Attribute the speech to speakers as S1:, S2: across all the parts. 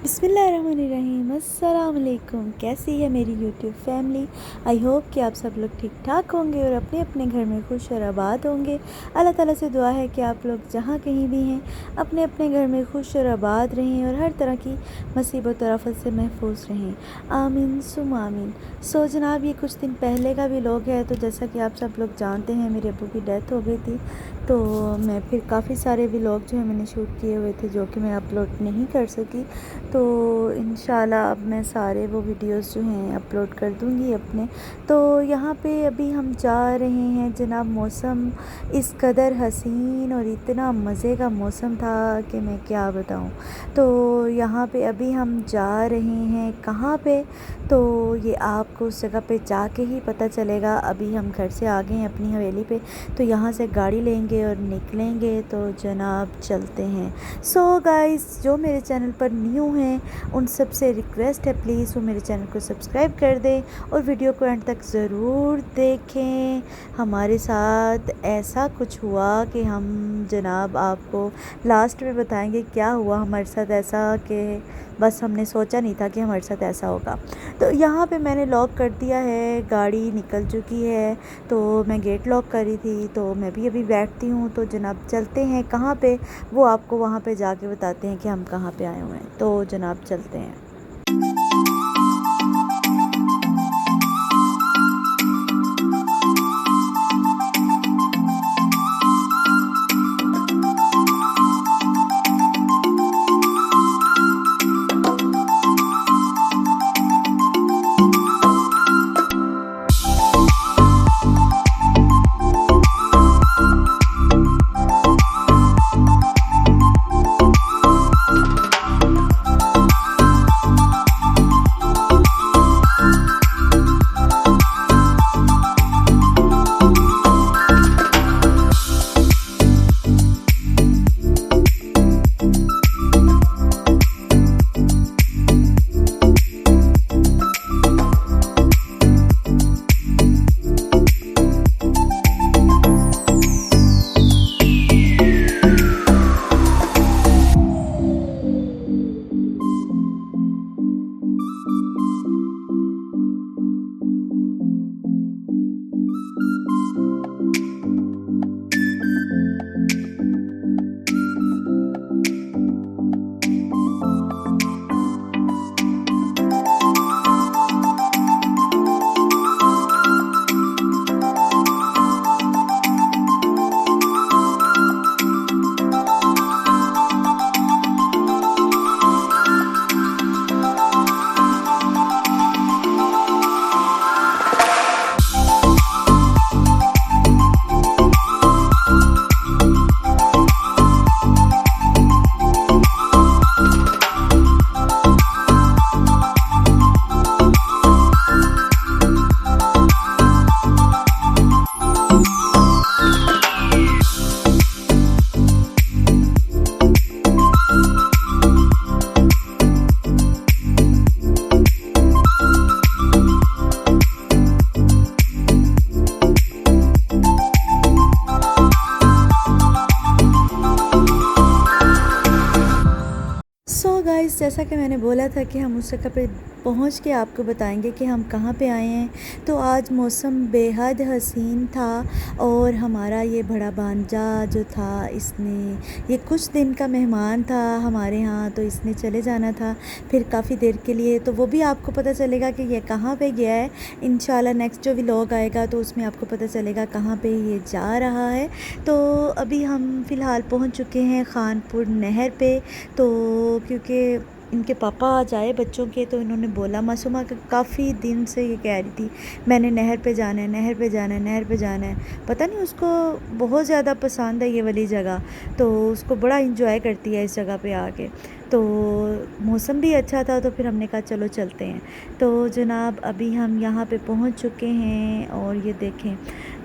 S1: बिस्मिल्लाहिर्रहमानिर्रहीम। अस्सलाम वालेकुम। कैसी है मेरी यूट्यूब फैमिली। आई होप कि आप सब लोग ठीक ठाक होंगे और अपने अपने घर में खुश और आबाद होंगे। अल्लाह ताला से दुआ है कि आप लोग जहाँ कहीं भी हैं अपने अपने घर में खुश और आबाद रहें और हर तरह की मुसीबत और आफत से महफूज रहें। आमीन सुम आमीन। सो जनाब, ये कुछ दिन पहले का भी लोग है। तो जैसा कि आप सब लोग जानते हैं, मेरे अब्बू की डेथ हो गई थी। तो मैं फिर काफ़ी सारे व्लॉग जो है मैंने शूट किए हुए थे, जो कि मैं अपलोड नहीं कर सकी। तो इंशाल्लाह अब मैं सारे वो वीडियोस जो हैं अपलोड कर दूंगी अपने। तो यहाँ पे अभी हम जा रहे हैं जनाब। मौसम इस कदर हसीन और इतना मज़े का मौसम था कि मैं क्या बताऊँ। तो यहाँ पे अभी हम जा रहे हैं कहाँ पे, तो ये आपको उस जगह पे जाके ही पता चलेगा। अभी हम घर से आ गए हैं अपनी हवेली पे, तो यहाँ से गाड़ी लेंगे और निकलेंगे। तो जनाब चलते हैं। सो गाइस, जो मेरे चैनल पर न्यू हैं उन सब से रिक्वेस्ट है, प्लीज़ वो मेरे चैनल को सब्सक्राइब कर दें और वीडियो को एंड तक ज़रूर देखें। हमारे साथ ऐसा कुछ हुआ कि हम जनाब आपको लास्ट में बताएंगे क्या हुआ हमारे साथ। ऐसा कि बस हमने सोचा नहीं था कि हमारे साथ ऐसा होगा। तो यहाँ पे मैंने लॉक कर दिया है, गाड़ी निकल चुकी है। तो मैं गेट लॉक करी थी, तो मैं भी अभी बैठती हूँ। तो जनाब चलते हैं कहाँ पे, वो आपको वहाँ पे जाके बताते हैं कि हम कहाँ पे आए हुए हैं। तो जनाब चलते हैं। सो गाइस, जैसा कि मैंने बोला था कि हम उस जगह पे पहुंच के आपको बताएंगे कि हम कहाँ पे आए हैं। तो आज मौसम बेहद हसीन था और हमारा ये बड़ा भांजा जो था, इसने ये कुछ दिन का मेहमान था हमारे यहाँ। तो इसने चले जाना था फिर काफ़ी देर के लिए। तो वो भी आपको पता चलेगा कि ये कहाँ पे गया है। इंशाल्लाह नेक्स्ट जो व्लॉग आएगा तो उसमें आपको पता चलेगा कहाँ पे ये जा रहा है। तो अभी हम फ़िलहाल पहुँच चुके हैं खानपुर नहर पे। तो क्योंकि इनके पापा आज आए बच्चों के, तो इन्होंने बोला, मासूमा काफ़ी दिन से ये कह रही थी मैंने नहर पे जाना है, नहर पे जाना है, नहर पे जाना है। पता नहीं उसको बहुत ज़्यादा पसंद है ये वाली जगह, तो उसको बड़ा इंजॉय करती है इस जगह पे आके। तो मौसम भी अच्छा था, तो फिर हमने कहा चलो चलते हैं। तो जनाब अभी हम यहाँ पे पहुँच चुके हैं और ये देखें,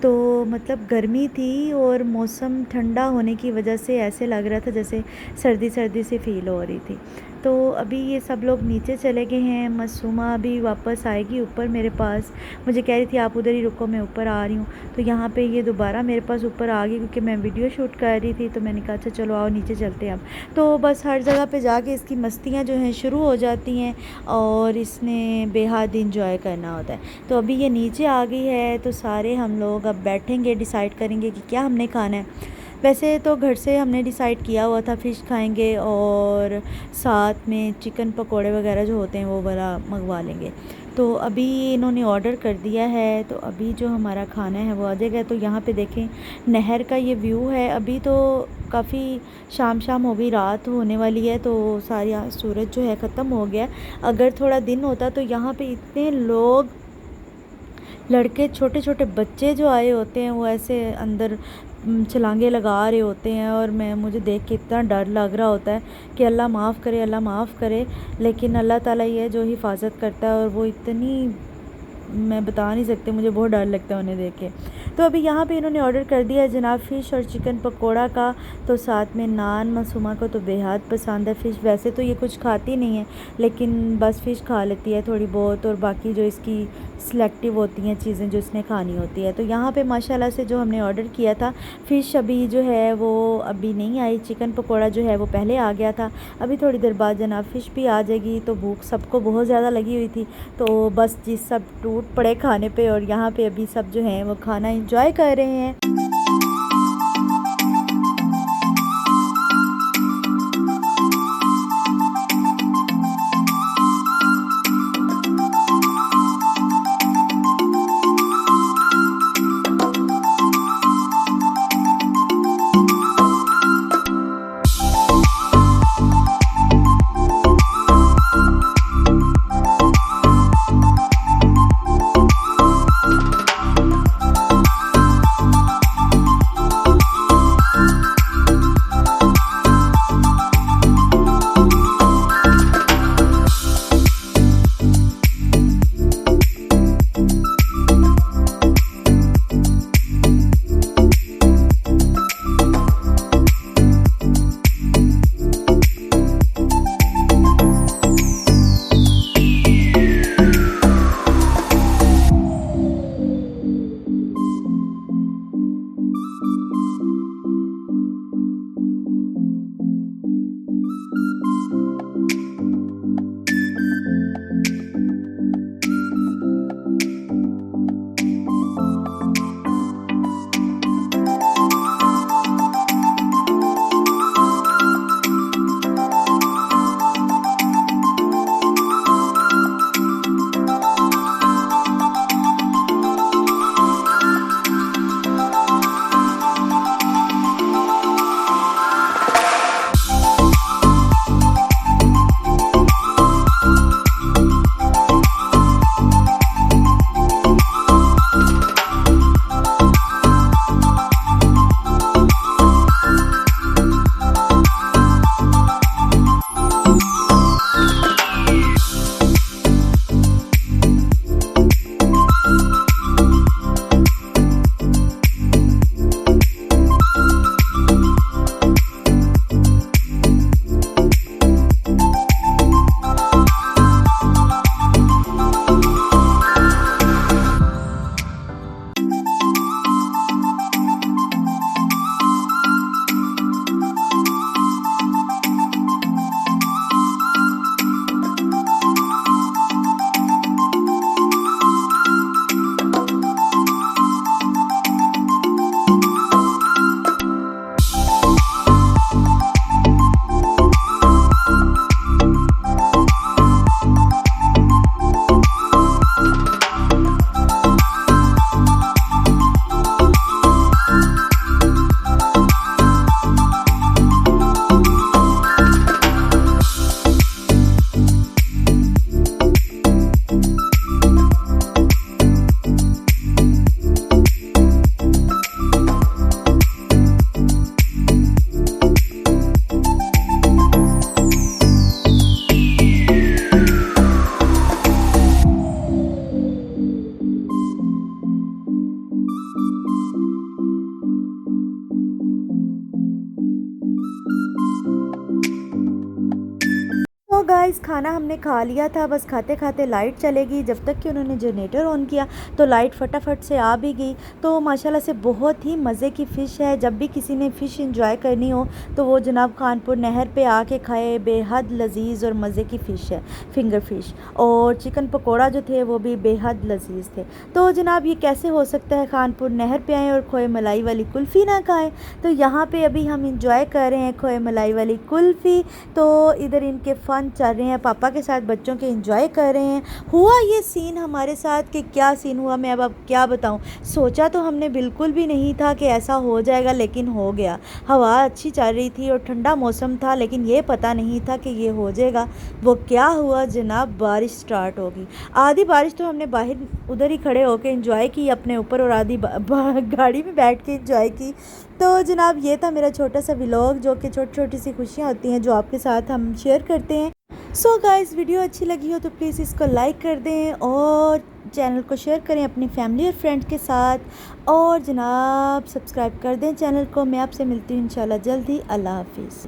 S1: तो मतलब गर्मी थी और मौसम ठंडा होने की वजह से ऐसे लग रहा था जैसे सर्दी सर्दी सी फील हो रही थी। तो अभी ये सब लोग नीचे चले गए हैं। मासूमा अभी वापस आएगी ऊपर मेरे पास, मुझे कह रही थी आप उधर ही रुको, मैं ऊपर आ रही हूँ। तो यहाँ पे ये दोबारा मेरे पास ऊपर आ गई क्योंकि मैं वीडियो शूट कर रही थी। तो मैंने कहा अच्छा चलो आओ नीचे चलते हैं अब। तो बस हर जगह पे जाके इसकी मस्तियाँ जो हैं शुरू हो जाती हैं और इसने बेहद इंजॉय करना होता है। तो अभी ये नीचे आ गई है, तो सारे हम लोग अब बैठेंगे, डिसाइड करेंगे कि क्या हमने खाना है। वैसे तो घर से हमने डिसाइड किया हुआ था फ़िश खाएंगे और साथ में चिकन पकोड़े वगैरह जो होते हैं वो वाला मंगवा लेंगे। तो अभी इन्होंने ऑर्डर कर दिया है, तो अभी जो हमारा खाना है वो आ जाएगा। तो यहाँ पे देखें नहर का ये व्यू है। अभी तो काफ़ी शाम शाम हो गई, रात होने वाली है, तो सारा सूरज जो है ख़त्म हो गया। अगर थोड़ा दिन होता तो यहाँ पे इतने लोग, लड़के, छोटे छोटे बच्चे जो आए होते हैं वो ऐसे अंदर छलांगे लगा रहे होते हैं और मुझे देख के इतना डर लग रहा होता है कि अल्लाह माफ़ करे, अल्लाह माफ़ करे। लेकिन अल्लाह ताला ही है जो हिफाजत करता है और वो इतनी, मैं बता नहीं सकती, मुझे बहुत डर लगता है उन्हें देख के। तो अभी यहाँ पे इन्होंने ऑर्डर कर दिया है जनाब फ़िश और चिकन पकोड़ा का, तो साथ में नान। मासूमा को तो बेहद पसंद है फ़िश। वैसे तो ये कुछ खाती नहीं है लेकिन बस फ़िश खा लेती है थोड़ी बहुत, और बाकी जो इसकी सिलेक्टिव होती हैं चीज़ें जो इसने खानी होती है। तो यहाँ पे माशाल्लाह से जो हमने ऑर्डर किया था फ़िश अभी जो है वो अभी नहीं आई, चिकन पकोड़ा जो है वो पहले आ गया था। अभी थोड़ी देर बाद जनाब फ़िश भी आ जाएगी। तो भूख सबको बहुत ज़्यादा लगी हुई थी, तो बस जी सब टूट पड़े खाने पे और यहाँ पे अभी सब जो हैं वो खाना एंजॉय कर रहे हैं। गाइस खाना हमने खा लिया था, बस खाते खाते लाइट चलेगी। जब तक कि उन्होंने जनरेटर ऑन किया तो लाइट फटाफट से आ भी गई। तो माशाल्लाह से बहुत ही मज़े की फ़िश है। जब भी किसी ने फ़िश इंजॉय करनी हो तो वो जनाब कानपुर नहर पे आके खाए। बेहद लजीज़ और मज़े की फ़िश है फिंगर फ़िश। और चिकन पकोड़ा जो थे वो भी बेहद लजीज़ थे। तो जनाब ये कैसे हो सकता है कानपुर नहर पे आएँ और खोए मलाई वाली कुल्फ़ी ना खाएं। तो यहाँ पे अभी हम इंजॉय कर रहे हैं खोए मलाई वाली कुल्फ़ी। तो इधर इनके फ़न चल रहे हैं, पापा के साथ बच्चों के इंजॉय कर रहे हैं। हुआ ये सीन हमारे साथ कि क्या सीन हुआ मैं अब क्या बताऊँ। सोचा तो हमने बिल्कुल भी नहीं था कि ऐसा हो जाएगा, लेकिन हो गया। हवा अच्छी चल रही थी और ठंडा मौसम था, लेकिन ये पता नहीं था कि ये हो जाएगा। वो क्या हुआ जनाब, बारिश स्टार्ट होगी। आधी बारिश तो हमने बाहर उधर ही खड़े होकर इंजॉय की अपने ऊपर, और आधी गाड़ी में बैठ के इंजॉय की। तो जनाब ये था मेरा छोटा सा व्लॉग, जो कि छोटी छोटी सी खुशियाँ होती हैं जो आपके साथ हम शेयर करते हैं। सो गाइस वीडियो अच्छी लगी हो तो प्लीज़ इसको लाइक कर दें और चैनल को शेयर करें अपनी फैमिली और फ्रेंड्स के साथ। और जनाब सब्सक्राइब कर दें चैनल को। मैं आपसे मिलती हूँ इंशाल्लाह जल्द ही। अल्लाह हाफिज़।